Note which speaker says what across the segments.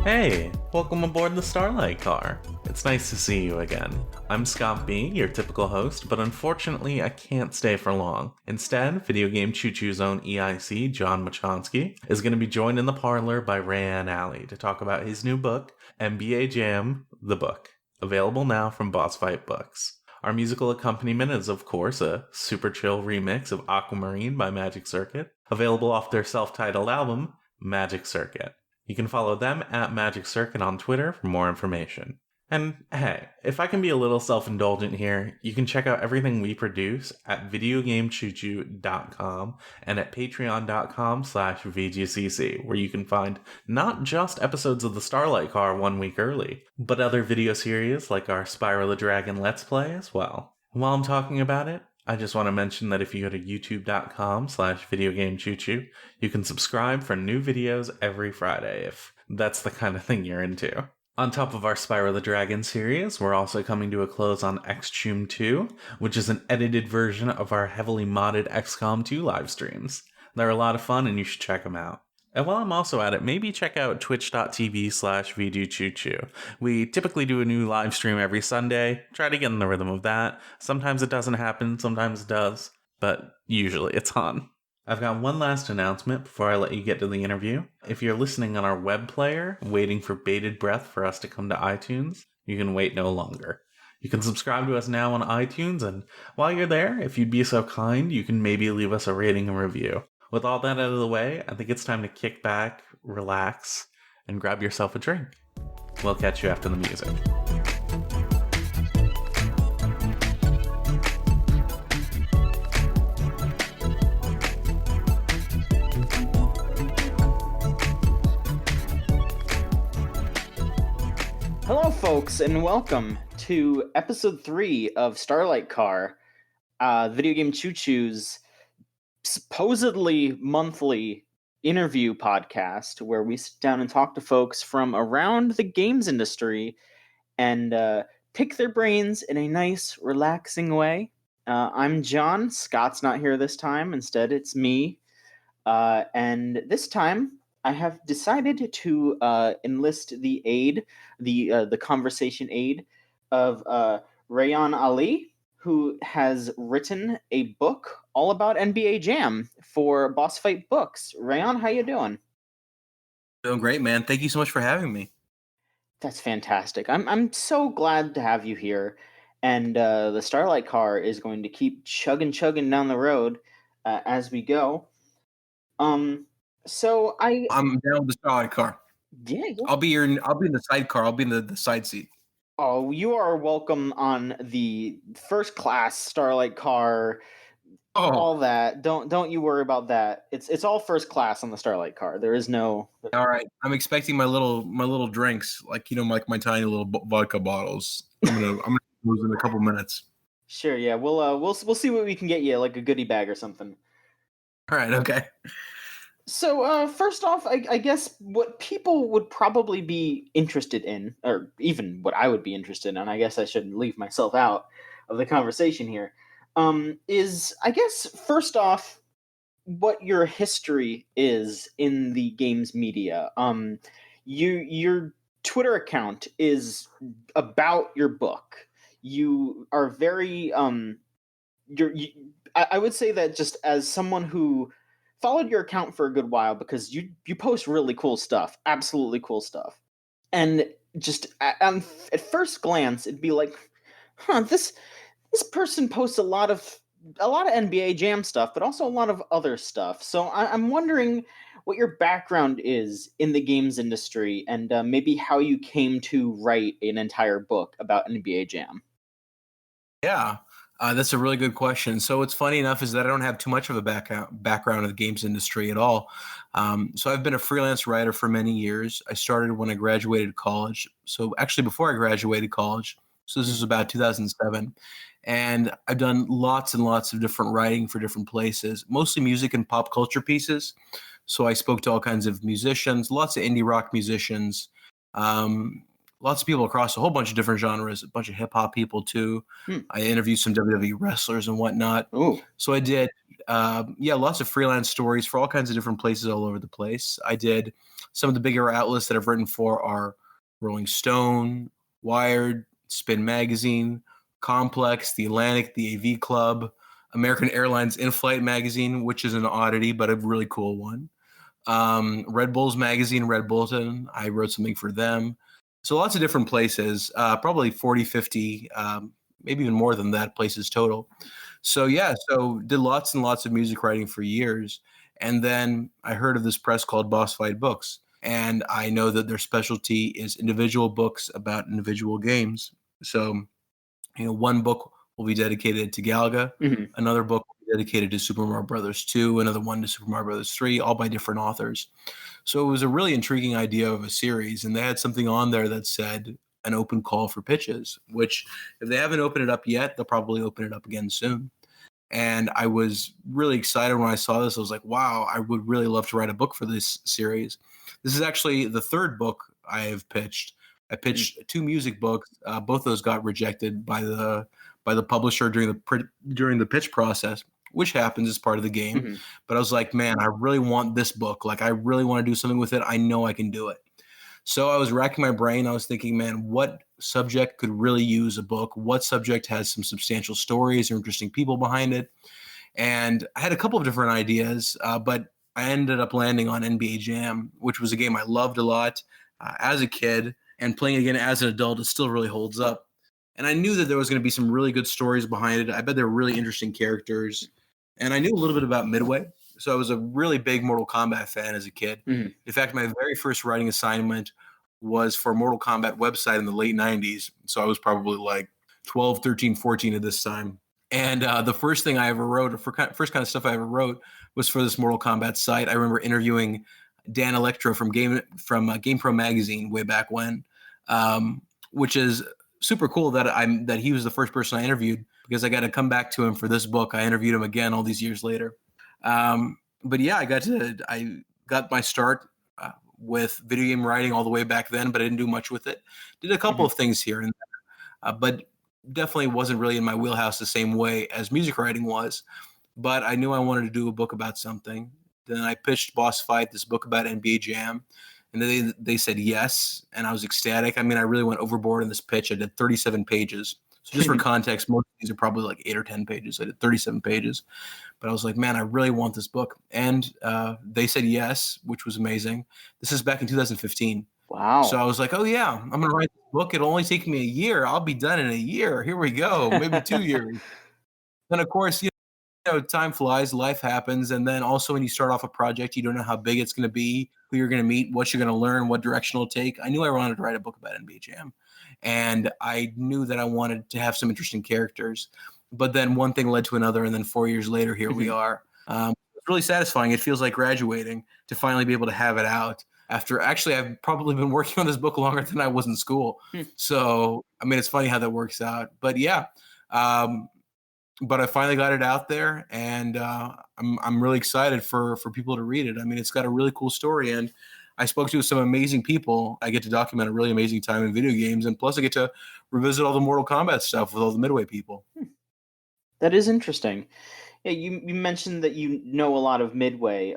Speaker 1: Hey, welcome aboard the Starlight Car. It's nice to see you again. I'm Scott B, your typical host, but unfortunately I can't stay for long. Instead, Video Game Choo Choo's own EIC, John Machonsky, is going to be joined in the parlor by Reyan Ali to talk about his new book, NBA Jam, the Book, available now from Boss Fight Books. Our musical accompaniment is, of course, a super chill remix of Aquamarine by Magic Circuit, available off their self-titled album, Magic Circuit. You can follow them at Magic Circuit on Twitter for more information. And hey, if I can be a little self-indulgent here, you can check out everything we produce at videogamechoochoo.com and at patreon.com/VGCC, where you can find not just episodes of the Starlight Car 1 week early, but other video series like our Spiral the Dragon Let's Play as well. While I'm talking about it, I just want to mention that if you go to youtube.com/videogamechoochoo, you can subscribe for new videos every Friday if that's the kind of thing you're into. On top of our Spyro the Dragon series, we're also coming to a close on XCHOOM 2, which is an edited version of our heavily modded XCOM 2 live streams. They're a lot of fun and you should check them out. And while I'm also at it, maybe check out twitch.tv/VDChooChoo. We typically do a new live stream every Sunday. Try to get in the rhythm of that. Sometimes it doesn't happen, sometimes it does, but usually it's on. I've got one last announcement before I let you get to the interview. If you're listening on our web player, waiting for bated breath for us to come to iTunes, you can wait no longer. You can subscribe to us now on iTunes, and while you're there, if you'd be so kind, you can maybe leave us a rating and review. With all that out of the way, I think it's time to kick back, relax, and grab yourself a drink. We'll catch you after the music.
Speaker 2: Hello, folks, and welcome to episode 3 of Starlight Car, Video Game Choo Choo's supposedly monthly interview podcast where we sit down and talk to folks from around the games industry and pick their brains in a nice, relaxing way. I'm John. Scott's not here this time. Instead, it's me. And this time, I have decided to enlist the aid, the conversation aid of Reyan Ali, who has written a book all about NBA Jam for Boss Fight Books. Reyan, how you doing?
Speaker 3: Doing great, man. Thank you so much for having me.
Speaker 2: That's fantastic. I'm so glad to have you here. And the Starlight Car is going to keep chugging down the road as we go. So I'm
Speaker 3: down with the Starlight Car.
Speaker 2: Yeah.
Speaker 3: I'll be in the sidecar. I'll be in the side seat.
Speaker 2: Oh, you are welcome on the first class Starlight Car. All that. Don't you worry about that. It's all first class on the Starlight Car. There is no.
Speaker 3: All right. I'm expecting my little drinks, like my tiny little vodka bottles. I'm gonna lose in a couple minutes.
Speaker 2: Sure. Yeah. We'll see what we can get you, like a goodie bag or something.
Speaker 3: All right. Okay.
Speaker 2: So, first off, I guess what people would probably be interested in, or even what I would be interested in, and I guess I shouldn't leave myself out of the conversation here, is, I guess, first off, what your history is in the games media. Your Twitter account is about your book. You are very, I would say that just as someone who followed your account for a good while because you post really cool stuff, absolutely cool stuff. And just at first glance, it'd be like, this person posts a lot of NBA Jam stuff, but also a lot of other stuff. So I'm wondering what your background is in the games industry and maybe how you came to write an entire book about NBA Jam.
Speaker 3: Yeah. That's a really good question. So what's funny enough is that I don't have too much of a background in the games industry at all. So I've been a freelance writer for many years. I started when I graduated college. So actually before I graduated college, so this is about 2007. And I've done lots and lots of different writing for different places, mostly music and pop culture pieces. So I spoke to all kinds of musicians, lots of indie rock musicians, lots of people across a whole bunch of different genres, a bunch of hip hop people too.
Speaker 2: Hmm.
Speaker 3: I interviewed some WWE wrestlers and whatnot.
Speaker 2: Ooh.
Speaker 3: So I did, lots of freelance stories for all kinds of different places all over the place. I did some of the bigger outlets that I've written for are Rolling Stone, Wired, Spin Magazine, Complex, The Atlantic, the AV Club, American Airlines In-Flight Magazine, which is an oddity, but a really cool one. Red Bulls Magazine, Red Bulletin, I wrote something for them. So lots of different places, probably 40, 50, maybe even more than that places total. So did lots and lots of music writing for years. And then I heard of this press called Boss Fight Books. And I know that their specialty is individual books about individual games. So, one book will be dedicated to Galaga.
Speaker 2: Mm-hmm.
Speaker 3: Another book will be dedicated to Super Mario Brothers 2. Another one to Super Mario Brothers 3, all by different authors. So it was a really intriguing idea of a series. And they had something on there that said an open call for pitches, which if they haven't opened it up yet, they'll probably open it up again soon. And I was really excited when I saw this. I was like, wow, I would really love to write a book for this series. This is actually the third book I have pitched. I pitched 2 music books. Both those got rejected by the publisher during the pitch process, which happens as part of the game.
Speaker 2: Mm-hmm.
Speaker 3: But I was like, man, I really want this book. Like, I really want to do something with it. I know I can do it. So I was racking my brain. I was thinking, man, what subject could really use a book? What subject has some substantial stories or interesting people behind it? And I had a couple of different ideas, but I ended up landing on NBA Jam, which was a game I loved a lot as a kid, and playing it again as an adult, it still really holds up. And I knew that there was going to be some really good stories behind it. I bet there were really interesting characters. And I knew a little bit about Midway. So I was a really big Mortal Kombat fan as a kid.
Speaker 2: Mm-hmm.
Speaker 3: In fact, my very first writing assignment was for a Mortal Kombat website in the late 90s. So I was probably like 12, 13, 14 at this time. And the first thing I ever wrote, first kind of stuff I ever wrote, was for this Mortal Kombat site. I remember interviewing Dan Electro from GamePro magazine way back when, which is super cool that he was the first person I interviewed, because I got to come back to him for this book. I interviewed him again all these years later. But yeah, I got my start with video game writing all the way back then, but I didn't do much with it. Did a couple of things here and there, but definitely wasn't really in my wheelhouse the same way as music writing was. But I knew I wanted to do a book about something. Then I pitched Boss Fight, this book about NBA Jam, and they said yes, and I was ecstatic. I mean, I really went overboard in this pitch. I did 37 pages. So just for context, most of these are probably like 8 or 10 pages. I did 37 pages. But I was like, man, I really want this book. And they said yes, which was amazing. This is back in 2015.
Speaker 2: Wow.
Speaker 3: So I was like, oh, yeah, I'm going to write this book. It'll only take me a year. I'll be done in a year. Here we go. Maybe 2 years. Then, of course, time flies, life happens. And then also when you start off a project, you don't know how big it's going to be, who you're going to meet, what you're going to learn, what direction it'll take. I knew I wanted to write a book about NBA Jam. And I knew that I wanted to have some interesting characters. But then one thing led to another. And then 4 years later, here we are. It's really satisfying. It feels like graduating to finally be able to have it out. After actually, I've probably been working on this book longer than I was in school. So, I mean, it's funny how that works out. But yeah, but I finally got it out there, and I'm really excited for people to read it. I mean, it's got a really cool story, and I spoke to some amazing people. I get to document a really amazing time in video games, and plus I get to revisit all the Mortal Kombat stuff with all the Midway people.
Speaker 2: That is interesting. Yeah, you mentioned that you know a lot of Midway.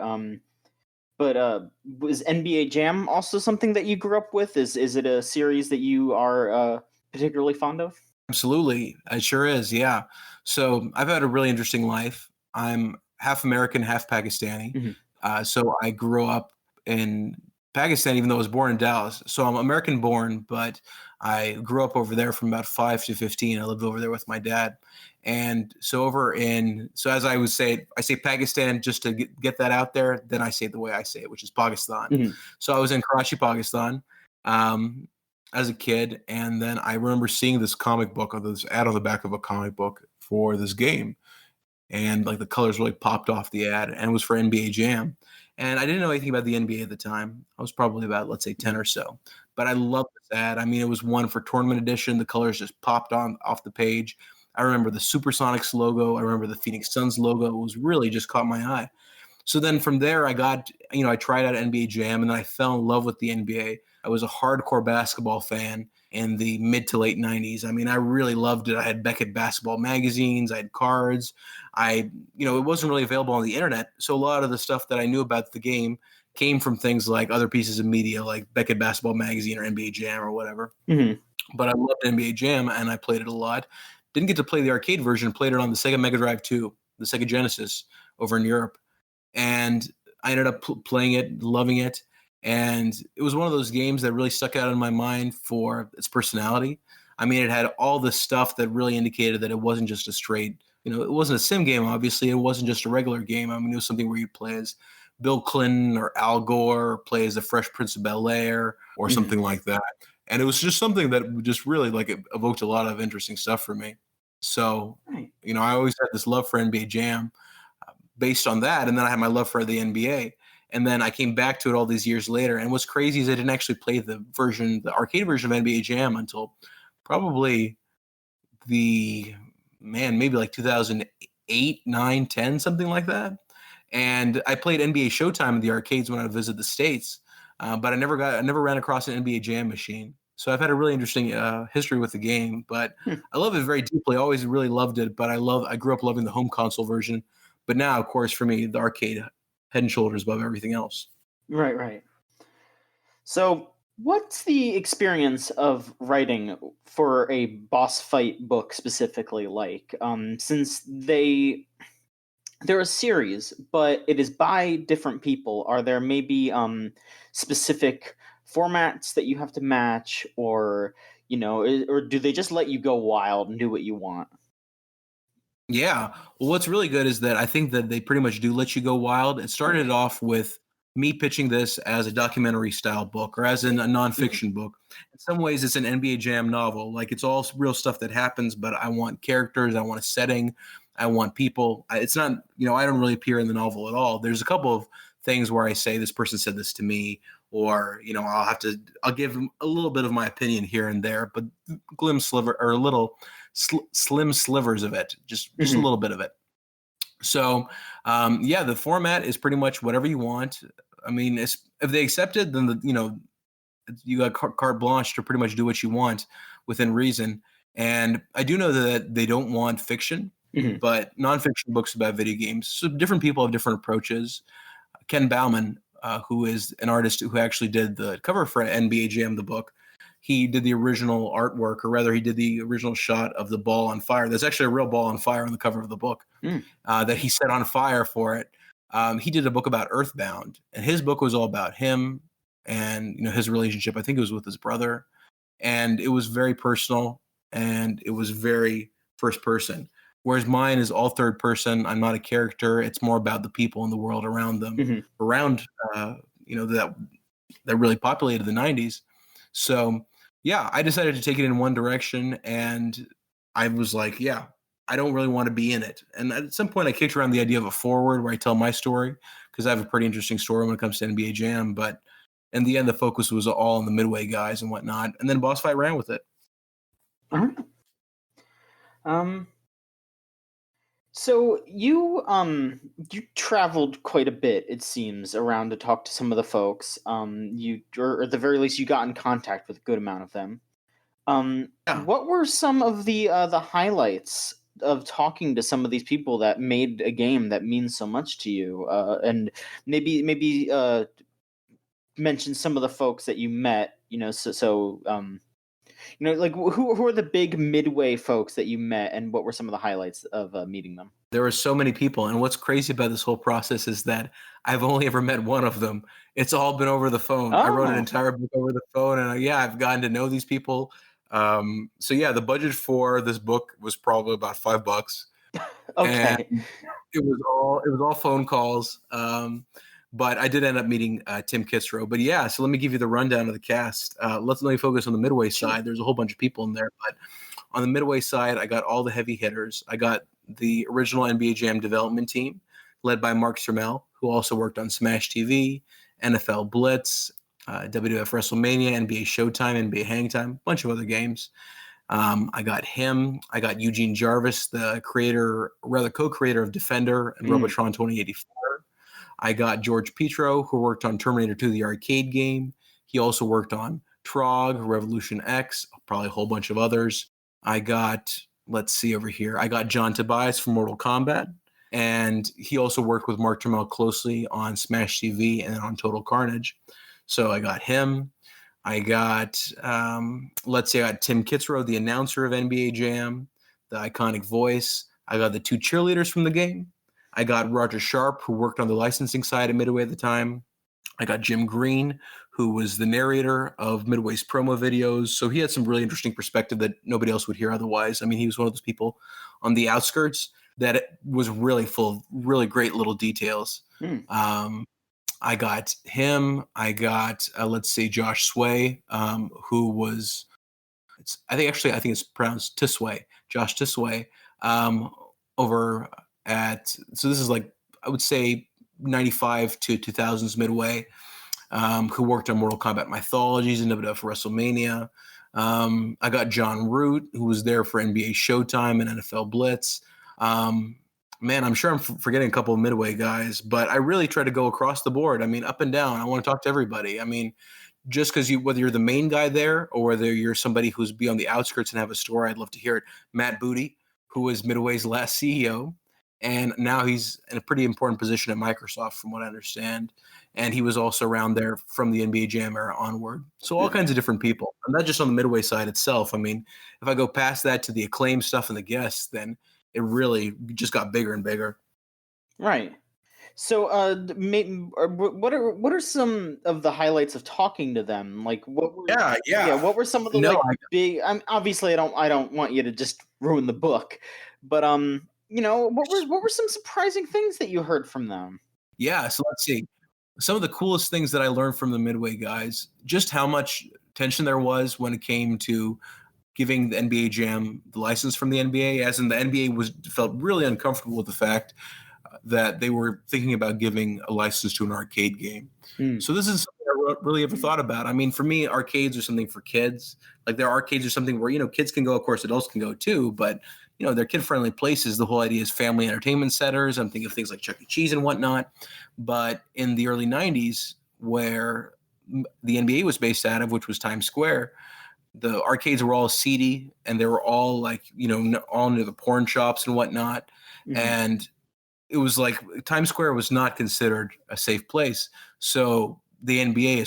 Speaker 2: But was NBA Jam also something that you grew up with? Is it a series that you are particularly fond of?
Speaker 3: Absolutely. It sure is. Yeah. So I've had a really interesting life. I'm half American, half Pakistani. So I grew up in Pakistan, even though I was born in Dallas. So I'm American born, but I grew up over there from about 5 to 15. I lived over there with my dad. And so as I would say, I say Pakistan just to get that out there. Then I say it the way I say it, which is Pakistan. So I was in Karachi, Pakistan, as a kid. And then I remember seeing this comic book, or this ad on the back of a comic book for this game. And like the colors really popped off the ad, and it was for NBA Jam. And I didn't know anything about the NBA at the time. I was probably about, let's say, 10 or so. But I loved this ad. I mean, it was one for tournament edition. The colors just popped off the page. I remember the Supersonics logo. I remember the Phoenix Suns logo. It was really just caught my eye. So then from there, I tried out NBA Jam, and then I fell in love with the NBA. I was a hardcore basketball fan in the mid to late 90s. I mean, I really loved it. I had Beckett basketball magazines, I had cards. It wasn't really available on the internet. So a lot of the stuff that I knew about the game came from things like other pieces of media, like Beckett basketball magazine or NBA Jam or whatever.
Speaker 2: Mm-hmm.
Speaker 3: But I loved NBA Jam, and I played it a lot. Didn't get to play the arcade version, played it on the Sega Mega Drive 2, the Sega Genesis over in Europe. And I ended up playing it, loving it. And it was one of those games that really stuck out in my mind for its personality. I mean, it had all the stuff that really indicated that it wasn't just a straight, it wasn't a sim game, obviously. It wasn't just a regular game. I mean, it was something where you'd play as Bill Clinton or Al Gore, or play as the Fresh Prince of Bel-Air or something like that. And it was just something that just really it evoked a lot of interesting stuff for me. So, I always had this love for NBA Jam based on that. And then I had my love for the NBA. And then I came back to it all these years later. And what's crazy is I didn't actually play the arcade version of NBA Jam until probably maybe like 2008, 9, 10, something like that. And I played NBA Showtime in the arcades when I would visit the States. But I never ran across an NBA Jam machine. So I've had a really interesting history with the game, but I love it very deeply. I always really loved it, but I grew up loving the home console version. But now, of course, for me, the arcade, head and shoulders above everything else.
Speaker 2: Right. So what's the experience of writing for a boss fight book specifically like? Since they're a series, but it is by different people. Are there maybe specific formats that you have to match, or or do they just let you go wild and do what you want?
Speaker 3: Yeah. Well, what's really good is that I think that they pretty much do let you go wild. It started off with me pitching this as a documentary style book or as in a nonfiction book. In some ways, it's an NBA Jam novel. Like, it's all real stuff that happens, but I want characters, I want a setting, I want people. It's not, I don't really appear in the novel at all. There's a couple of things where I say this person said this to me, or I'll give a little bit of my opinion here and there, but slim slivers of it, just a little bit of it. So, the format is pretty much whatever you want. I mean, if they accept it, then you got carte blanche to pretty much do what you want within reason. And I do know that they don't want fiction, but nonfiction books about video games. So different people have different approaches. Ken Bauman, who is an artist who actually did the cover for NBA Jam, the book, he did the original artwork, or rather he did the original shot of the ball on fire. There's actually a real ball on fire on the cover of the book that he set on fire for it. He did a book about Earthbound, and his book was all about him and his relationship. I think it was with his brother, and it was very personal and it was very first person. Whereas mine is all third person. I'm not a character. It's more about the people in the world around them, that really populated the 90s. So, I decided to take it in one direction, and I was like, I don't really want to be in it. And at some point I kicked around the idea of a forward where I tell my story, because I have a pretty interesting story when it comes to NBA Jam. But in the end, the focus was all on the Midway guys and whatnot. And then Boss Fight ran with it.
Speaker 2: All right. So you traveled quite a bit, it seems, around to talk to some of the folks. Or at the very least, you got in contact with a good amount of them. What were some of the highlights of talking to some of these people that made a game that means so much to you? And maybe mention some of the folks that you met. Who are the big Midway folks that you met, and what were some of the highlights of meeting them?
Speaker 3: There were so many people, and what's crazy about this whole process is that I've only ever met one of them. It's all been over the phone. I wrote an entire book over the phone, and I've gotten to know these people. The budget for this book was probably about $5.
Speaker 2: Okay.
Speaker 3: And it was all phone calls. But I did end up meeting Tim Kitzrow. But so let me give you the rundown of the cast. Let me focus on the Midway side. There's a whole bunch of people in there, but on the Midway side, I got all the heavy hitters. I got the original NBA Jam development team, led by Mark Cermel, who also worked on Smash TV, NFL Blitz, WWF WrestleMania, NBA Showtime, NBA Hangtime, a bunch of other games. I got him. I got Eugene Jarvis, the co-creator of Defender and Robotron 2084. I got George Petro, who worked on Terminator 2, the arcade game. He also worked on Trog, Revolution X, probably a whole bunch of others. I got, let's see over here, I got John Tobias from Mortal Kombat. And he also worked with Mark Turmel closely on Smash TV and on Total Carnage. So I got him. I got, let's say I got Tim Kitzrow, the announcer of NBA Jam, the iconic voice. I got the two cheerleaders from the game. I got Roger Sharp, who worked on the licensing side at Midway at the time. I got Jim Green, who was the narrator of Midway's promo videos. So he had some really interesting perspective that nobody else would hear otherwise. I mean, he was one of those people on the outskirts that it was really full of really great little details. I got him. I got, let's say, Josh Sway, who was, I think it's pronounced Tisway, Josh Tisway, over at, so this is like, I would say 95 to 2000s Midway, who worked on Mortal Kombat Mythologies and WWF WrestleMania. I got John Root, who was there for NBA Showtime and NFL Blitz. Man, I'm sure I'm forgetting a couple of Midway guys, but I really try to go across the board. I mean, up and down. I want to talk to everybody. I mean, just because whether you're the main guy there or whether you're somebody who's be on the outskirts and have a story, I'd love to hear it. Matt Booty, who was Midway's last CEO, and now he's in a pretty important position at Microsoft, from what I understand. And he was also around there from the NBA Jam era onward. So all kinds of different people, and not just on the Midway side itself. I mean, if I go past that to the Acclaim stuff and the guests, then it really just got bigger and bigger.
Speaker 2: Right. So, what are some of the highlights of talking to them? Like, what were what were some of the big? Obviously, I don't want you to just ruin the book, but what were some surprising things that you heard from them?
Speaker 3: Yeah, so let's see. Some of the coolest things that I learned from the Midway guys, just how much tension there was when it came to giving the NBA Jam the license from the NBA, as in the NBA felt really uncomfortable with the fact that they were thinking about giving a license to an arcade game. So this is something I really ever thought about. I mean, for me, arcades are something for kids. Like their arcades are something where, kids can go, of course, adults can go too, but they're kid-friendly places. The whole idea is family entertainment centers. I'm thinking of things like Chuck E. Cheese and whatnot. But in the early 90s, where the NBA was based out of, which was Times Square, the arcades were all seedy and they were all like, all near the porn shops and whatnot. Mm-hmm. And it was like Times Square was not considered a safe place. So the NBA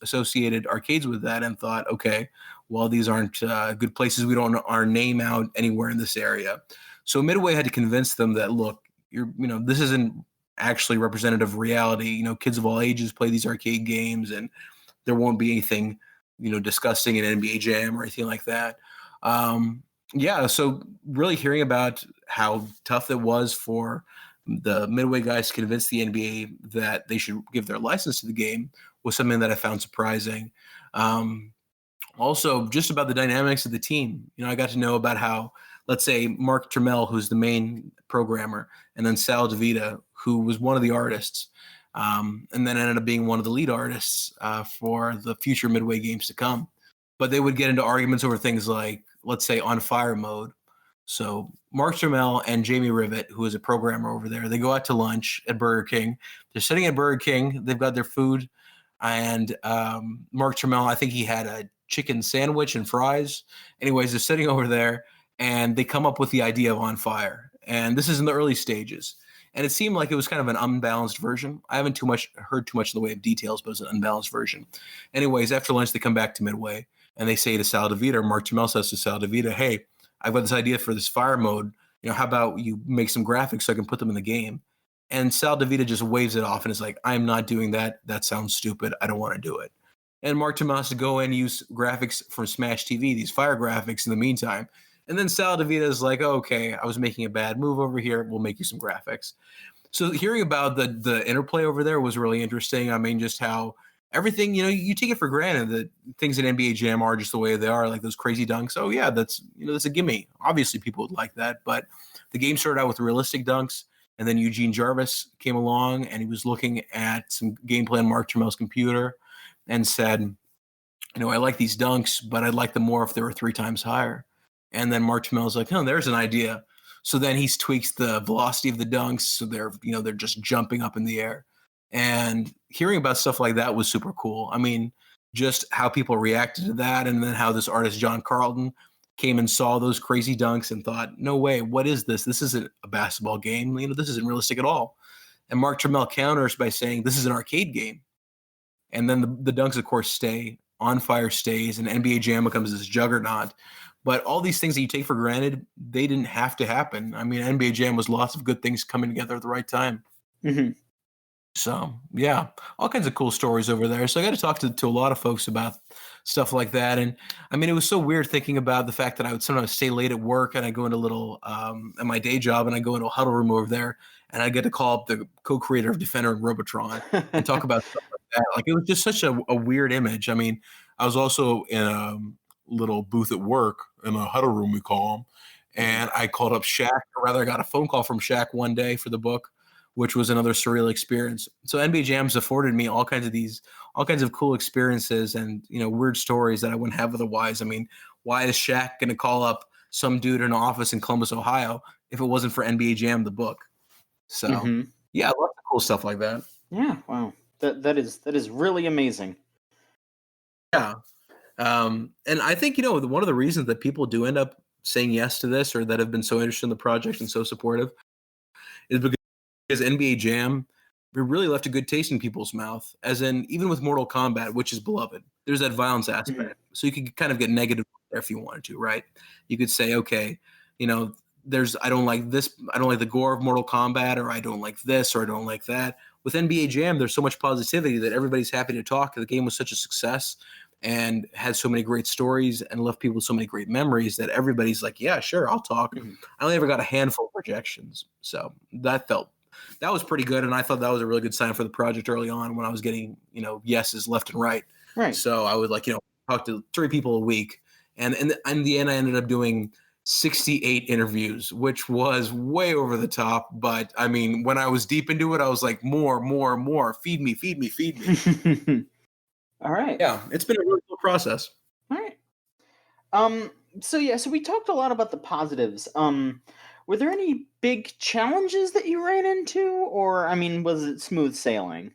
Speaker 3: associated arcades with that and thought, okay, well, these aren't good places. We don't want our name out anywhere in this area. So Midway had to convince them that, look, this isn't actually representative of reality. Kids of all ages play these arcade games and there won't be anything discussing an NBA Jam or anything like that. So really hearing about how tough it was for the Midway guys to convince the NBA that they should give their license to the game was something that I found surprising. Also, just about the dynamics of the team. I got to know about how, let's say, Mark Turmel, who's the main programmer, and then Sal DeVita, who was one of the artists, and then ended up being one of the lead artists for the future Midway games to come. But they would get into arguments over things like, let's say, on fire mode. So Mark Turmel and Jamie Rivet, who is a programmer over there, they go out to lunch at Burger King. They're sitting at Burger King. They've got their food. And Mark Turmel, I think he had a chicken sandwich and fries. Anyways, they're sitting over there and they come up with the idea of on fire. And this is in the early stages. And it seemed like it was kind of an unbalanced version. I haven't heard too much in the way of details, but it's an unbalanced version. Anyways, after lunch, they come back to Midway and they say to Sal DeVita, or Mark Turmel says to Sal DeVita, hey, I've got this idea for this fire mode. How about you make some graphics so I can put them in the game? And Sal DeVita just waves it off and is like, I'm not doing that. That sounds stupid. I don't want to do it. And Mark Turmel has to go and use graphics from Smash TV, these fire graphics in the meantime. And then Sal DeVita is like, oh, okay, I was making a bad move over here. We'll make you some graphics. So hearing about the interplay over there was really interesting. I mean, just how everything, you take it for granted that things in NBA Jam are just the way they are, like those crazy dunks. Oh yeah, that's a gimme. Obviously people would like that, but the game started out with realistic dunks, and then Eugene Jarvis came along and he was looking at some gameplay on Mark Turmel's computer and said, I like these dunks, but I'd like them more if they were 3 times higher. And then Mark Turmel's like, oh, there's an idea. So then he tweaks the velocity of the dunks so they're just jumping up in the air. And hearing about stuff like that was super cool. I mean, just how people reacted to that, and then how this artist John Carlton came and saw those crazy dunks and thought, no way, what is this? This isn't a basketball game. This isn't realistic at all. And Mark Trammell counters by saying this is an arcade game. And then the dunks, of course, stay. On Fire stays, and NBA Jam becomes this juggernaut. But all these things that you take for granted, they didn't have to happen. I mean, NBA Jam was lots of good things coming together at the right time.
Speaker 2: Mm-hmm.
Speaker 3: So, yeah, all kinds of cool stories over there. So I got to talk to a lot of folks about stuff like that. And I mean, it was so weird thinking about the fact that I would sometimes stay late at work and I go into at my day job, and I go into a huddle room over there, and I get to call up the co-creator of Defender and Robotron and talk about stuff like that. Like, it was just such a weird image. I mean, I was also in a little booth at work in a huddle room, we call them. And I called up Shaq, or rather I got a phone call from Shaq one day for the book, which was another surreal experience. So NBA Jam's afforded me all kinds of cool experiences and, weird stories that I wouldn't have otherwise. I mean, why is Shaq going to call up some dude in an office in Columbus, Ohio, if it wasn't for NBA Jam, the book? So, yeah, lots of cool stuff like that.
Speaker 2: Yeah, wow. That is really amazing.
Speaker 3: Yeah. And I think, one of the reasons that people do end up saying yes to this, or that have been so interested in the project and so supportive, is because NBA Jam, it really left a good taste in people's mouth, as in, even with Mortal Kombat, which is beloved, there's that violence aspect.
Speaker 2: Mm-hmm.
Speaker 3: So you could kind of get negative there if you wanted to, right? You could say, okay, I don't like this, I don't like the gore of Mortal Kombat, or I don't like this, or I don't like that. With NBA Jam, there's so much positivity that everybody's happy to talk. The game was such a success and had so many great stories and left people with so many great memories that everybody's like, yeah, sure, I'll talk.
Speaker 2: Mm-hmm.
Speaker 3: I only ever got a handful of rejections. So that was pretty good. And I thought that was a really good sign for the project early on, when I was getting, yeses left and right.
Speaker 2: Right.
Speaker 3: So I would talk to 3 people a week. And in the end, I ended up doing 68 interviews, which was way over the top. But I mean, when I was deep into it, I was like, more, feed me.
Speaker 2: All right.
Speaker 3: Yeah, it's been a really cool process.
Speaker 2: All right. So we talked a lot about the positives. Were there any big challenges that you ran into, or was it smooth sailing?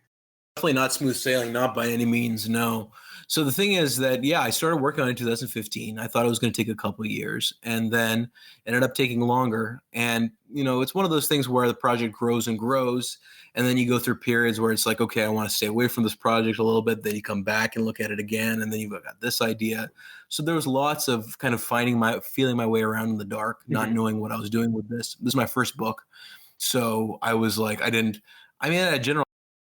Speaker 3: Definitely not smooth sailing, not by any means, no. So the thing is that, I started working on it in 2015. I thought it was going to take a couple of years, and then ended up taking longer. And, it's one of those things where the project grows and grows, and then you go through periods where it's like, okay, I want to stay away from this project a little bit. Then you come back and look at it again, and then you've got this idea. So there was lots of kind of feeling my way around in the dark, not knowing what I was doing with this. This is my first book. So I was like, I had a general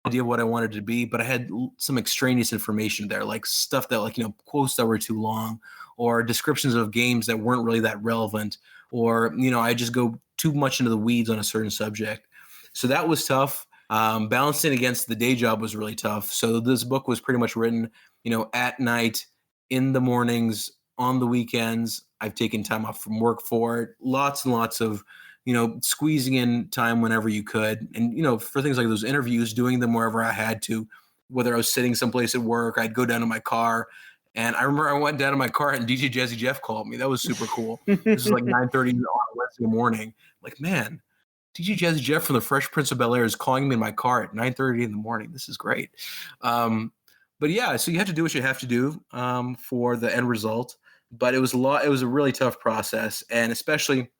Speaker 3: idea of what I wanted to be, but I had some extraneous information there, like stuff that quotes that were too long, or descriptions of games that weren't really that relevant, or, I just go too much into the weeds on a certain subject. So that was tough. Balancing against the day job was really tough. So this book was pretty much written, at night, in the mornings, on the weekends. I've taken time off from work for it. Lots and lots of squeezing in time whenever you could. And, for things like those interviews, doing them wherever I had to, whether I was sitting someplace at work, I'd go down to my car. And I remember I went down to my car and DJ Jazzy Jeff called me. That was super cool. This is like 9:30 on a Wednesday morning. Like, man, DJ Jazzy Jeff from the Fresh Prince of Bel-Air is calling me in my car at 9:30 in the morning. This is great. But yeah, so you have to do what you have to do for the end result. But it was a really tough process. And especially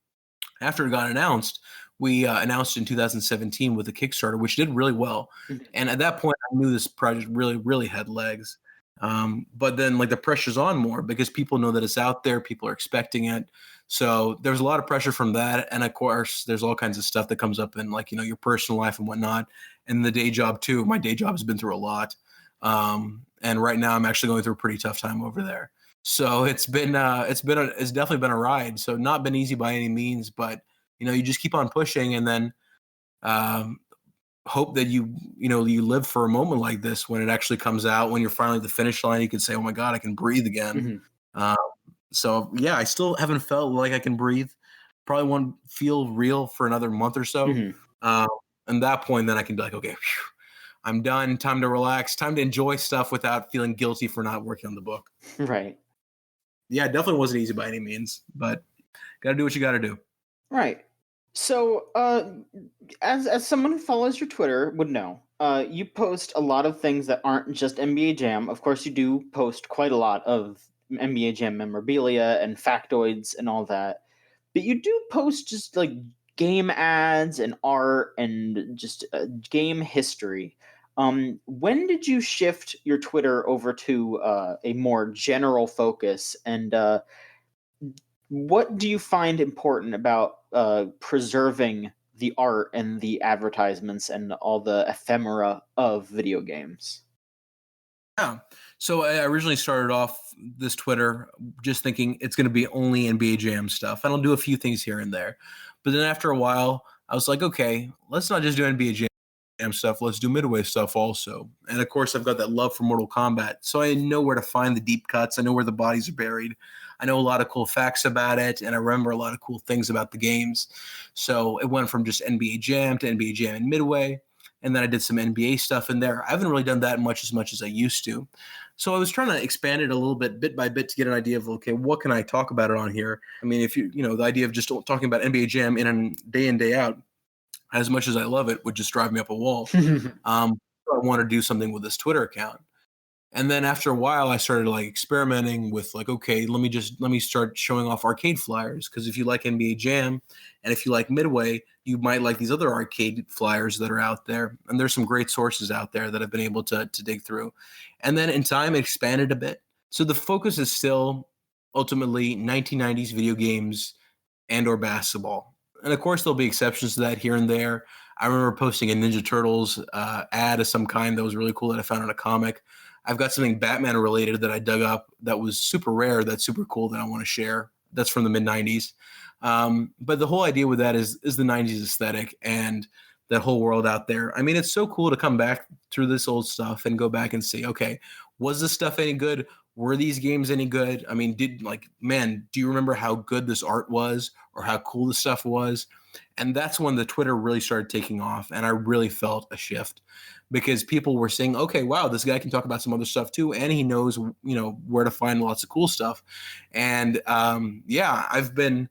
Speaker 3: after it got announced, we announced in 2017 with the Kickstarter, which did really well. And at that point, I knew this project really, really had legs. But then the pressure's on more because people know that it's out there. People are expecting it. So there's a lot of pressure from that. And of course, there's all kinds of stuff that comes up in your personal life and whatnot. And the day job too. My day job has been through a lot. And right now I'm actually going through a pretty tough time over there. So it's definitely been a ride. So not been easy by any means, but you just keep on pushing, and then hope that you live for a moment like this when it actually comes out, when you're finally at the finish line, you can say, oh my God, I can breathe again. So yeah, I still haven't felt like I can breathe. Probably won't feel real for another month or so. And that point, then I can be like, okay, whew, I'm done. Time to relax. Time to enjoy stuff without feeling guilty for not working on the book.
Speaker 2: Right.
Speaker 3: Yeah, it definitely wasn't easy by any means, but got to do what you got to do.
Speaker 2: Right. So, as someone who follows your Twitter would know, You post a lot of things that aren't just NBA Jam. Of course, you do post quite a lot of NBA Jam memorabilia and factoids and all that. But you do post just like game ads and art and just game history. When did you shift your Twitter over to a more general focus? And what do you find important about preserving the art and the advertisements and all the ephemera of video games?
Speaker 3: Yeah. So I originally started off this Twitter just thinking it's going to be only NBA Jam stuff. And I'll do a few things here and there. But then after a while, I was like, okay, let's not just do NBA Jam stuff. Let's do Midway stuff also. And of course, I've got that love for Mortal Kombat. So I know where to find the deep cuts. I know where the bodies are buried. I know a lot of cool facts about it. And I remember a lot of cool things about the games. So it went from just NBA Jam to NBA Jam and Midway. And then I did some NBA stuff in there. I haven't really done that as much as I used to. So I was trying to expand it a little bit by bit, to get an idea of, okay, what can I talk about it on here? I mean, if the idea of just talking about NBA Jam in, day out, as much as I love it, would just drive me up a wall. I want to do something with this Twitter account. And then after a while, I started like experimenting with like, okay, let me start showing off arcade flyers. Because if you like NBA Jam and if you like Midway, you might like these other arcade flyers that are out there. And there's some great sources out there that I've been able to dig through. And then in time, it expanded a bit. So the focus is still ultimately 1990s video games and or basketball. And of course, there'll be exceptions to that here and there. I remember posting a Ninja Turtles ad of some kind that was really cool that I found in a comic. I've got something Batman related that I dug up that was super rare, that's super cool, that I want to share. That's from the mid-90s. But the whole idea with that is the 90s aesthetic and that whole world out there. I mean, it's so cool to come back through this old stuff and go back and see, okay, was this stuff any good? Were these games any good? I mean, do you remember how good this art was or how cool this stuff was? And that's when the Twitter really started taking off, and I really felt a shift because people were saying, okay, wow, this guy can talk about some other stuff too, and he knows, where to find lots of cool stuff. And I've been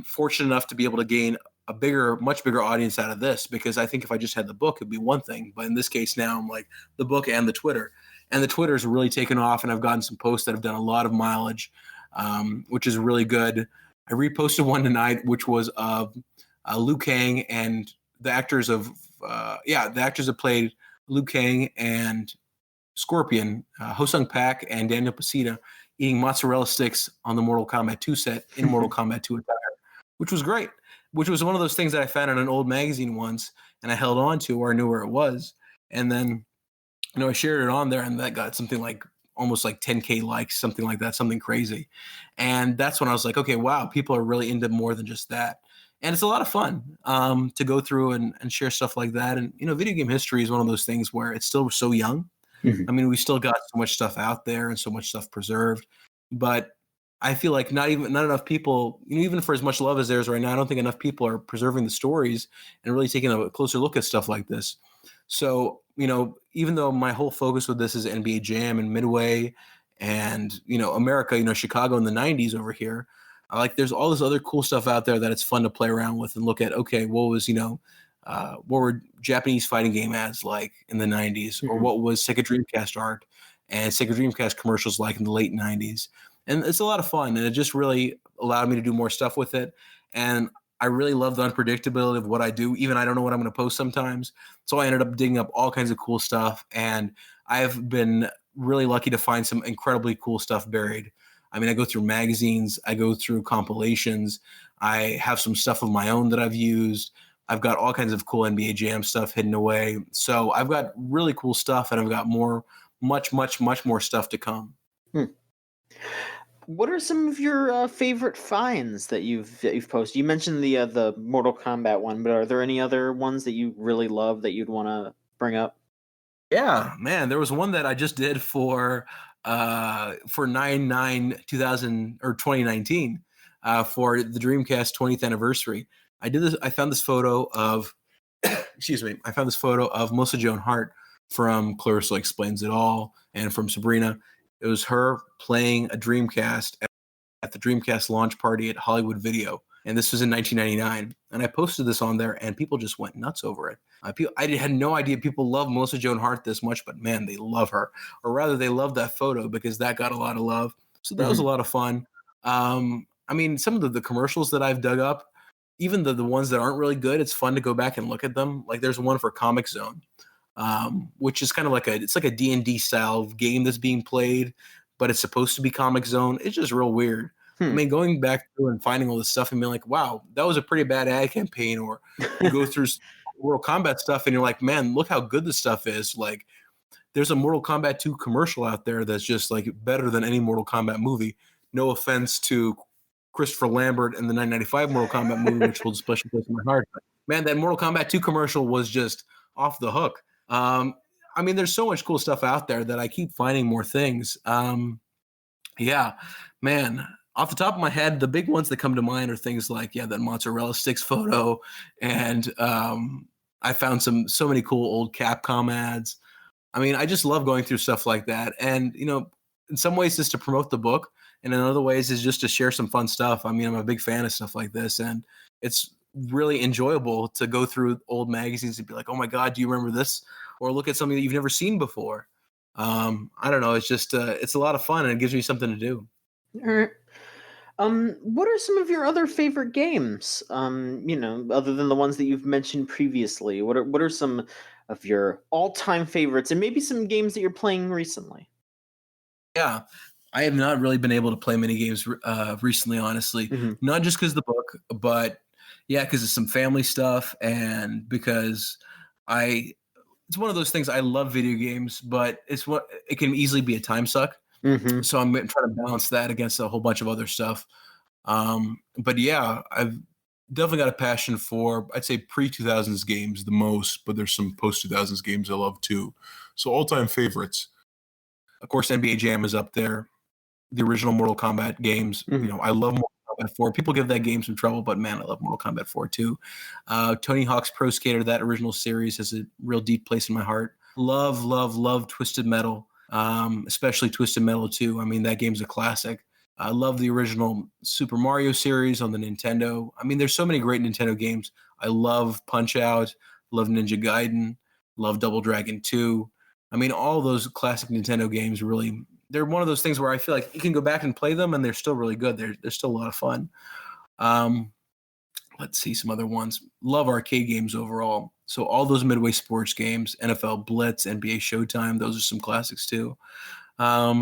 Speaker 3: fortunate enough to be able to gain a much bigger audience out of this, because I think if I just had the book, it'd be one thing. But in this case now, I'm like the book and the Twitter. And the Twitter's really taken off, and I've gotten some posts that have done a lot of mileage, which is really good. I reposted one tonight, which was of Liu Kang and the actors that played Liu Kang and Scorpion, Ho-Sung Pak and Daniel Pasita, eating mozzarella sticks on the Mortal Kombat 2 set in Mortal Kombat 2 attire, which was great, which was one of those things that I found in an old magazine once, and I held on to where I knew where it was. And then, I shared it on there, and that got something like almost like 10K likes, something like that, something crazy. And that's when I was like, okay, wow, people are really into more than just that. And it's a lot of fun to go through and share stuff like that. And, video game history is one of those things where it's still so young. Mm-hmm. I mean, we still got so much stuff out there and so much stuff preserved. But I feel like not enough people, even for as much love as there is right now, I don't think enough people are preserving the stories and really taking a closer look at stuff like this. So, even though my whole focus with this is NBA Jam and Midway and, America, Chicago in the 90s over here, there's all this other cool stuff out there that it's fun to play around with and look at, okay, what were Japanese fighting game ads like in the 90s, mm-hmm. or what was Sega Dreamcast art and Sega Dreamcast commercials like in the late 90s. And it's a lot of fun, and it just really allowed me to do more stuff with it. And I really love the unpredictability of what I do. Even I don't know what I'm going to post sometimes. So I ended up digging up all kinds of cool stuff, and I've been really lucky to find some incredibly cool stuff buried. I mean, I go through magazines, I go through compilations, I have some stuff of my own that I've used. I've got all kinds of cool NBA Jam stuff hidden away. So I've got really cool stuff, and I've got much more stuff to come.
Speaker 2: What are some of your favorite finds that you've posted? You mentioned the Mortal Kombat one, but are there any other ones that you really love that you'd want to bring up?
Speaker 3: Yeah, man, there was one that I just did for 9/9/2000 or 2019 for the Dreamcast 20th anniversary. I did this. I found this photo of, excuse me. I found this photo of Melissa Joan Hart from Clarissa Explains It All and from Sabrina. It was her playing a Dreamcast at the Dreamcast launch party at Hollywood Video. And this was in 1999. And I posted this on there, and people just went nuts over it. I had no idea people love Melissa Joan Hart this much, but man, they love her. Or rather, they love that photo because that got a lot of love. So that was a lot of fun. I mean, some of the commercials that I've dug up, even the ones that aren't really good, it's fun to go back and look at them. Like there's one for Comic Zone, which is kind of like it's like a D&D style game that's being played, but it's supposed to be Comic Zone. It's just real weird. I mean, going back through and finding all this stuff and being like, wow, that was a pretty bad ad campaign. Or you go through Mortal Kombat stuff and you're like, man, look how good this stuff is. Like there's a Mortal Kombat 2 commercial out there that's just like better than any Mortal Kombat movie. No offense to Christopher Lambert and the 1995 Mortal Kombat movie, which holds a special place in my heart. But man, that Mortal Kombat 2 commercial was just off the hook. I mean, there's so much cool stuff out there that I keep finding more things. Yeah, man. Off the top of my head, the big ones that come to mind are things like, that mozzarella sticks photo. And I found so many cool old Capcom ads. I mean, I just love going through stuff like that. And, in some ways it's to promote the book. And in other ways is just to share some fun stuff. I mean, I'm a big fan of stuff like this. And it's really enjoyable to go through old magazines and be like, oh my God, do you remember this? Or look at something that you've never seen before. I don't know. It's just, it's a lot of fun and it gives me something to do.
Speaker 2: All right. What are some of your other favorite games? Other than the ones that you've mentioned previously, what are some of your all-time favorites, and maybe some games that you're playing recently?
Speaker 3: Yeah, I have not really been able to play many games recently, honestly. Not just because of the book, but because of some family stuff, and because it's one of those things. I love video games, but it can easily be a time suck. So I'm trying to balance that against a whole bunch of other stuff. But yeah, I've definitely got a passion for, I'd say, pre-2000s games the most, but there's some post-2000s games I love too. So all-time favorites. Of course, NBA Jam is up there. The original Mortal Kombat games. I love Mortal Kombat 4. People give that game some trouble, but man, I love Mortal Kombat 4 too. Tony Hawk's Pro Skater, that original series, has a real deep place in my heart. Love Twisted Metal. Especially Twisted Metal 2. I mean, that game's a classic. I love the original Super Mario series on the Nintendo. I mean, there's so many great Nintendo games. I love Punch-Out, love Ninja Gaiden, love Double Dragon 2. I mean, all those classic Nintendo games really, they're one of those things where I feel like you can go back and play them and they're still really good. They're still a lot of fun. Let's see some other ones. Love arcade games overall. So all those Midway sports games, NFL Blitz, NBA Showtime, those are some classics too. I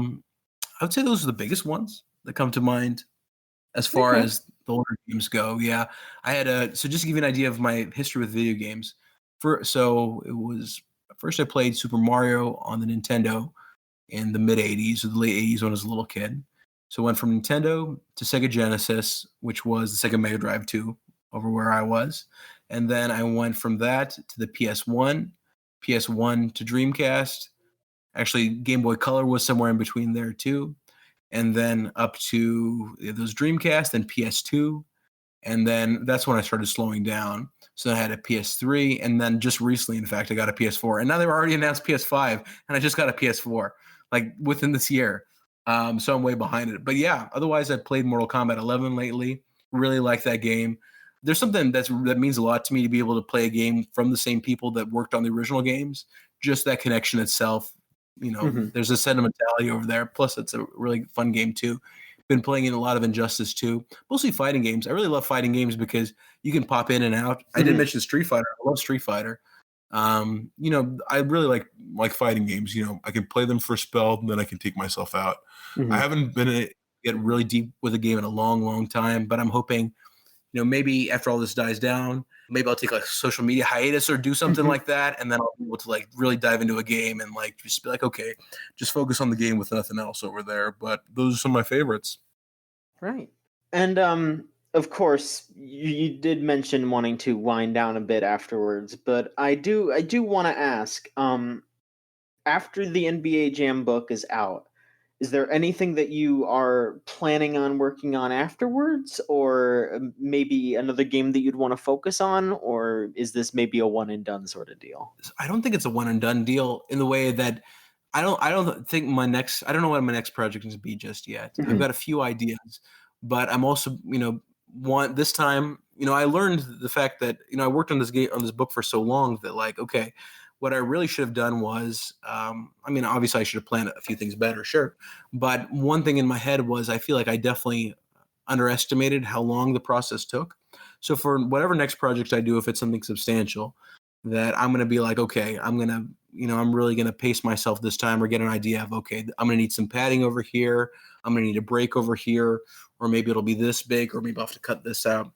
Speaker 3: would say those are the biggest ones that come to mind as far as the older games go. Yeah, I had so just to give you an idea of my history with video games. So it was first I played Super Mario on the Nintendo in the mid 80s or the late 80s when I was a little kid. So I went from Nintendo to Sega Genesis, which was the Sega Mega Drive 2 over where I was. And then I went from that to the PS1 to Dreamcast. Actually, Game Boy Color was somewhere in between there too. And then up to those Dreamcast, then PS2. And then that's when I started slowing down. So I had a PS3. And then just recently, in fact, I got a PS4. And now they've already announced PS5. And I just got a PS4, like within this year. So I'm way behind it. But yeah, otherwise I've played Mortal Kombat 11 lately. Really like that game. There's something that means a lot to me to be able to play a game from the same people that worked on the original games. Just that connection itself, there's a sentimentality over there. Plus, it's a really fun game too. Been playing in a lot of Injustice too, mostly fighting games. I really love fighting games because you can pop in and out. I did mention Street Fighter. I love Street Fighter. I really like fighting games. I can play them for a spell, and then I can take myself out. I haven't been get really deep with a game in a long, long time, but I'm hoping. Maybe after all this dies down, maybe I'll take like a social media hiatus or do something like that. And then I'll be able to really dive into a game and just be like, okay, just focus on the game with nothing else over there. But those are some of my favorites.
Speaker 2: Right. And of course, you did mention wanting to wind down a bit afterwards, but I do want to ask, after the NBA Jam book is out, is there anything that you are planning on working on afterwards, or maybe another game that you'd want to focus on, or is this maybe a one and done sort of deal?
Speaker 3: I don't think it's a one and done deal in the way that I don't think I don't know what my next project is to be just yet. I've got a few ideas, but I'm also, want this time, I learned the fact that, I worked on this book for so long that like, okay, what I really should have done was, obviously I should have planned a few things better, sure. But one thing in my head was I feel like I definitely underestimated how long the process took. So for whatever next project I do, if it's something substantial, that I'm going to be like, okay, I'm really going to pace myself this time or get an idea of, okay, I'm going to need some padding over here. I'm going to need a break over here, or maybe it'll be this big, or maybe I'll have to cut this out.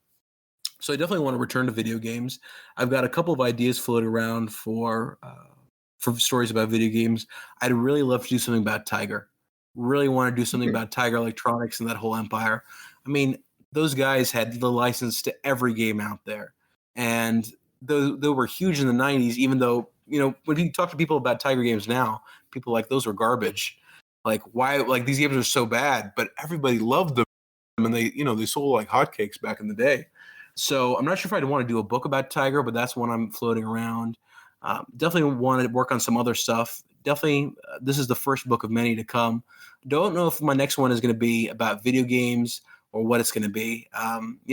Speaker 3: So I definitely want to return to video games. I've got a couple of ideas floated around for stories about video games. I'd really love to do something about Tiger. Really want to do something about Tiger Electronics and that whole empire. I mean, those guys had the license to every game out there. And they were huge in the 90s, even though, when you talk to people about Tiger games now, people are like, those were garbage. Like, why? Like, these games are so bad, but everybody loved them. And they sold like hotcakes back in the day. So I'm not sure if I'd want to do a book about Tiger, but that's one I'm floating around. Definitely want to work on some other stuff. Definitely, this is the first book of many to come. Don't know if my next one is going to be about video games or what it's going to be.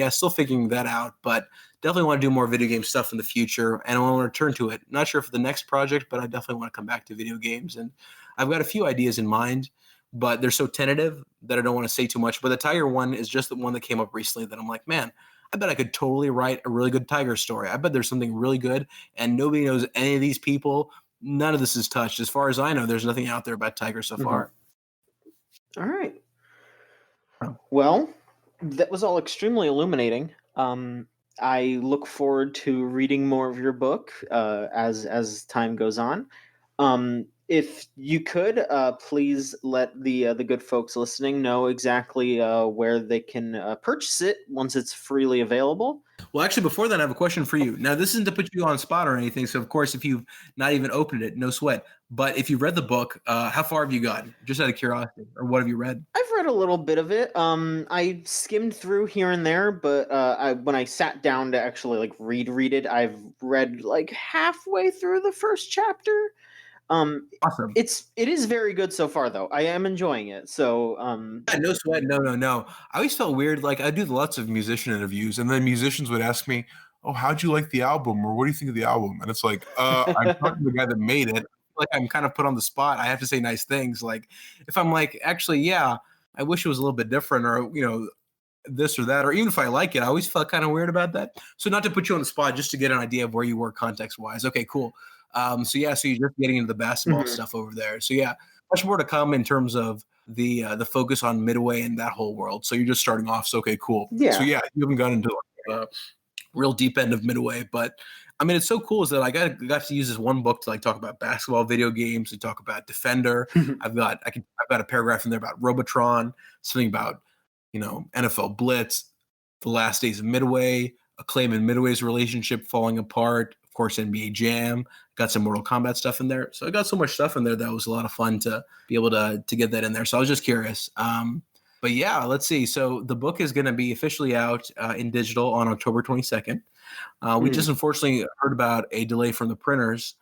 Speaker 3: Still figuring that out, but definitely want to do more video game stuff in the future, and I want to return to it. Not sure for the next project, but I definitely want to come back to video games. And I've got a few ideas in mind, but they're so tentative that I don't want to say too much. But the Tiger one is just the one that came up recently that I'm like, man, I bet I could totally write a really good Tiger story. I bet there's something really good, and nobody knows any of these people. None of this is touched. As far as I know, there's nothing out there about Tiger so far.
Speaker 2: All right. Well, that was all extremely illuminating. I look forward to reading more of your book as time goes on. If you could, please let the good folks listening know exactly where they can purchase it once it's freely available.
Speaker 3: Well, actually, before that, I have a question for you. Now, this isn't to put you on spot or anything. So, of course, if you've not even opened it, no sweat. But if you've read the book, how far have you gotten? Just out of curiosity, or what have you read?
Speaker 2: I've read a little bit of it. I skimmed through here and there, but when I sat down to actually like read it, I've read like halfway through the first chapter.
Speaker 3: Awesome.
Speaker 2: It is very good so far, though. I am enjoying it. So,
Speaker 3: no sweat. No. I always felt weird. Like I do lots of musician interviews, and then musicians would ask me, "Oh, how'd you like the album?" or "What do you think of the album?" And it's like, I'm talking to the guy that made it. Like I'm kind of put on the spot. I have to say nice things. Like if I'm like, actually, yeah, I wish it was a little bit different, or this or that, or even if I like it, I always felt kind of weird about that. So not to put you on the spot, just to get an idea of where you were context wise. Okay, cool. So you're just getting into the basketball stuff over there. So yeah, much more to come in terms of the focus on Midway and that whole world. So you're just starting off. So okay, cool.
Speaker 2: Yeah.
Speaker 3: So yeah, you haven't gotten into like, real deep end of Midway, but I mean, it's so cool is that I got to use this one book to like talk about basketball video games, to talk about Defender. I've got a paragraph in there about Robotron, something about NFL Blitz, the last days of Midway, Acclaim and Midway's relationship falling apart. Of course, NBA Jam, got some Mortal Kombat stuff in there. So I got so much stuff in there that was a lot of fun to be able to get that in there. So I was just curious. But yeah, let's see. So the book is going to be officially out in digital on October 22nd. We just unfortunately heard about a delay from the printers,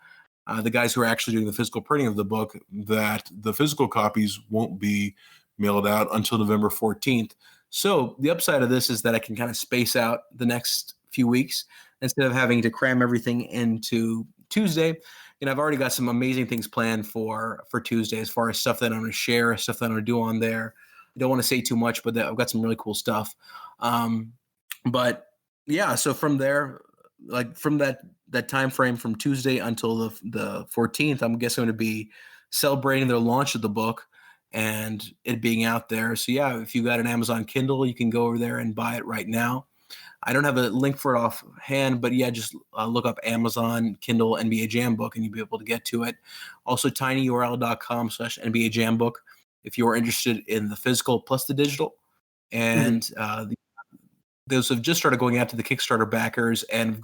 Speaker 3: the guys who are actually doing the physical printing of the book, that the physical copies won't be mailed out until November 14th. So the upside of this is that I can kind of space out the next few weeks instead of having to cram everything into Tuesday. I've already got some amazing things planned for Tuesday as far as stuff that I'm going to share, stuff that I'm going to do on there. I don't want to say too much, but I've got some really cool stuff. But yeah, so from there, like from that time frame from Tuesday until the 14th, I'm guessing going to be celebrating the launch of the book and it being out there. So yeah, if you got an Amazon Kindle, you can go over there and buy it right now. I don't have a link for it offhand, but yeah, just look up Amazon Kindle NBA Jam book and you'll be able to get to it. Also, tinyurl.com/NBA Jam book if you are interested in the physical plus the digital. And those have just started going out to the Kickstarter backers, and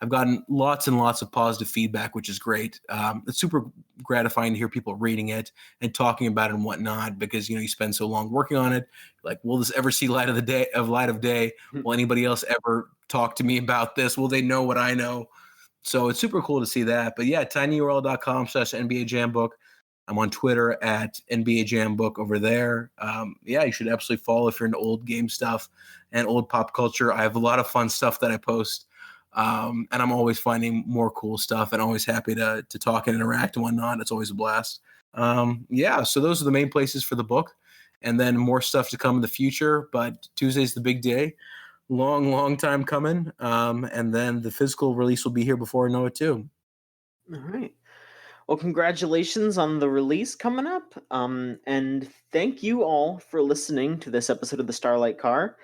Speaker 3: I've gotten lots and lots of positive feedback, which is great. It's super gratifying to hear people reading it and talking about it and whatnot, because you spend so long working on it. Like, will this ever see light of day? Will anybody else ever talk to me about this? Will they know what I know? So it's super cool to see that. But yeah, tinyurl.com/NBA Jam book. I'm on Twitter at NBA Jam Book over there. Yeah, you should absolutely follow if you're into old game stuff and old pop culture. I have a lot of fun stuff that I post, and I'm always finding more cool stuff and always happy to talk and interact and whatnot. It's always a blast. Yeah, so those are the main places for the book, and then more stuff to come in the future. But Tuesday's the big day. Long time coming. And then the physical release will be here before I know it too.
Speaker 2: All right. Well, congratulations on the release coming up. And thank you all for listening to this episode of the Starlight Car.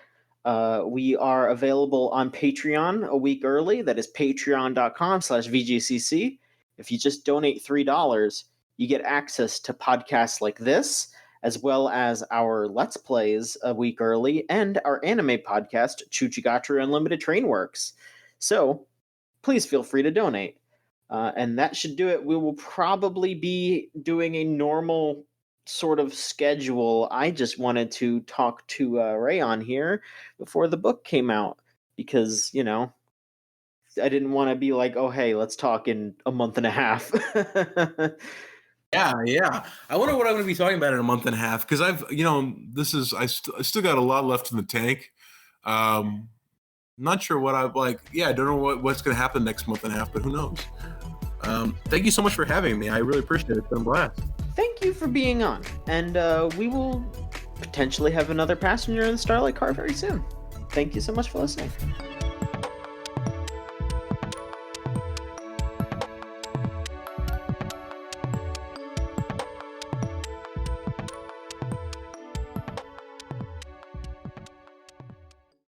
Speaker 2: We are available on Patreon a week early. That is patreon.com/VGCC. If you just donate $3, you get access to podcasts like this, as well as our Let's Plays a week early and our anime podcast, Chuchigatru Unlimited Train Works. So please feel free to donate. And that should do it. We will probably be doing a normal sort of schedule. I just wanted to talk to Reyan here before the book came out because, you know, I didn't want to be like, oh, hey, let's talk in a month and a half.
Speaker 3: Yeah. I wonder what I'm going to be talking about in a month and a half because I still got a lot left in the tank. Not sure what I like. Yeah, I don't know what's going to happen next month and a half, but who knows? Thank you so much for having me. I really appreciate it. It's been a blast.
Speaker 2: Thank you for being on. And we will potentially have another passenger in the Starlight Car very soon. Thank you so much for listening.